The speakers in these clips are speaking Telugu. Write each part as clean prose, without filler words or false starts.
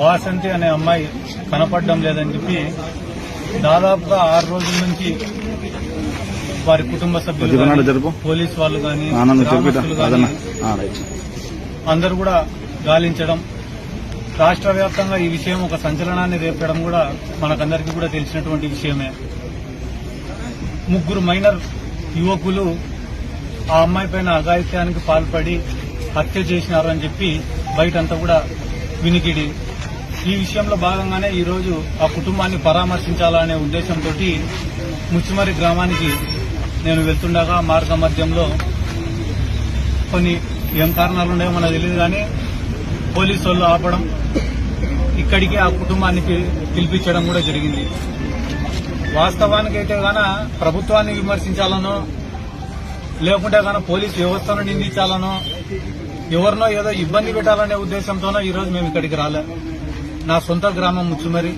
వాసంతి అనే అమ్మాయి కనపడడం లేదని చెప్పి దాదాపుగా 6 రోజుల నుంచి వారి కుటుంబ సభ్యులు, పోలీసు వాళ్ళు కానీ, అందరూ కూడా గాలించడం, రాష్ట్ర వ్యాప్తంగా ఈ విషయం ఒక సంచలనాన్ని రేపడం కూడా మనకందరికీ కూడా తెలిసినటువంటి విషయమే. 3 మైనర్ యువకులు ఆ అమ్మాయి పైన అఘాయిత్యానికి పాల్పడి హత్య చేసినారని చెప్పి బయటంతా కూడా వినికిడి. ఈ విషయంలో భాగంగానే ఈరోజు ఆ కుటుంబాన్ని పరామర్శించాలనే ఉద్దేశంతో ముచ్చిమరి గ్రామానికి నేను వెళ్తుండగా మార్గ మధ్యంలో కొన్ని ఏం కారణాలు ఉన్నాయో మనకు తెలియదు కానీ పోలీసు వాళ్ళు ఆపడం, ఇక్కడికి ఆ కుటుంబాన్ని పిలిపించడం కూడా జరిగింది. వాస్తవానికైతే గాన ప్రభుత్వాన్ని విమర్శించాలనో లేకుంటే గాన పోలీసు వ్యవస్థను నిందించాలనో ఎవరినో ఏదో ఇబ్బంది పెట్టాలనే ఉద్దేశంతోనో ఈరోజు మేము ఇక్కడికి రాలే. నా సొంత గ్రామం ముచ్చుమరి.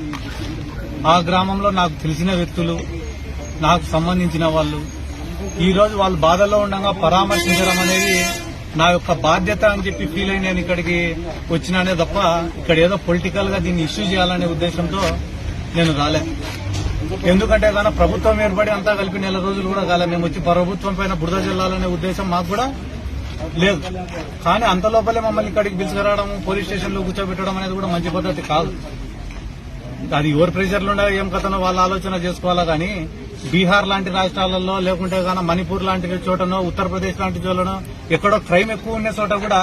ఆ గ్రామంలో నాకు తెలిసిన వ్యక్తులు, నాకు సంబంధించిన వాళ్ళు ఈరోజు వాళ్ళు బాధల్లో ఉండగా పరామర్శించడం అనేది నా యొక్క బాధ్యత అని చెప్పి ఫీల్ అయి నేను ఇక్కడికి వచ్చినానే తప్ప ఇక్కడ ఏదో పొలిటికల్ గా దీన్ని ఇష్యూ చేయాలనే ఉద్దేశంతో నేను రాలే. ఎందుకంటే కానీ ప్రభుత్వం ఏర్పడి అంతా కలిపి 1 నెల రోజులు కూడా కాలే. మేము వచ్చి ప్రభుత్వం పైన బురద జల్లాలనే ఉద్దేశం మాకు కూడా లేదు. కానీ అంత లోపలే మమ్మల్ని ఇక్కడికి పిలుచుకురావడం, పోలీస్ స్టేషన్ లో కూర్చోబెట్టడం అనేది కూడా మంచి పద్ధతి కాదు. అది ఎవరి ప్రెషర్లు ఉండే ఏం కథనో వాళ్ళ ఆలోచన చేసుకోవాలా కానీ బీహార్ లాంటి రాష్ట్రాలలో లేకుంటే గాన మణిపూర్ లాంటి చోటనో, ఉత్తరప్రదేశ్ లాంటి చోటనో ఎక్కడో క్రైమ్ ఎక్కువ ఉన్న చోట కూడా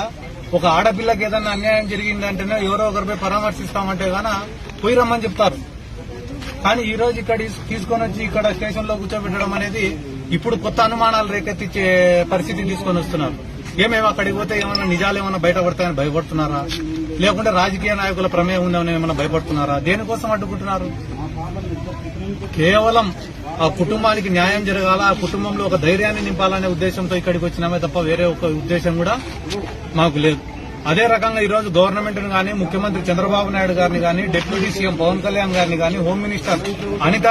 ఒక ఆడపిల్లకి ఏదన్నా అన్యాయం జరిగిందంటేనే ఎవరో ఒకరిపై పరామర్శిస్తామంటే గాన పోయి రమ్మని చెప్తారు. కానీ ఈ రోజు ఇక్కడ తీసుకొని వచ్చి ఇక్కడ స్టేషన్ లో కూర్చోబెట్టడం అనేది ఇప్పుడు కొత్త అనుమానాలు రేకెత్తించే పరిస్థితి తీసుకొని వస్తున్నారు. ఏమేమి అక్కడికి పోతే ఏమన్నా నిజాలు ఏమన్నా బయటపడతాయని భయపడుతున్నారా, లేకుంటే రాజకీయ నాయకుల ప్రమేయం ఉందని ఏమన్నా భయపడుతున్నారా? దేనికోసం అడ్డుకుంటున్నారు? కేవలం ఆ కుటుంబానికి న్యాయం జరగాల, ఆ కుటుంబంలో ఒక ధైర్యాన్ని నింపాలనే ఉద్దేశంతో ఇక్కడికి వచ్చినామే తప్ప వేరే ఒక ఉద్దేశం కూడా మాకు లేదు. అదే రకంగా ఈ రోజు గవర్నమెంట్ ను గానీ, ముఖ్యమంత్రి చంద్రబాబు నాయుడు గారిని గానీ, డిప్యూటీ సీఎం పవన్ కళ్యాణ్ గారిని గానీ, హోమ్ మినిస్టర్ అనిత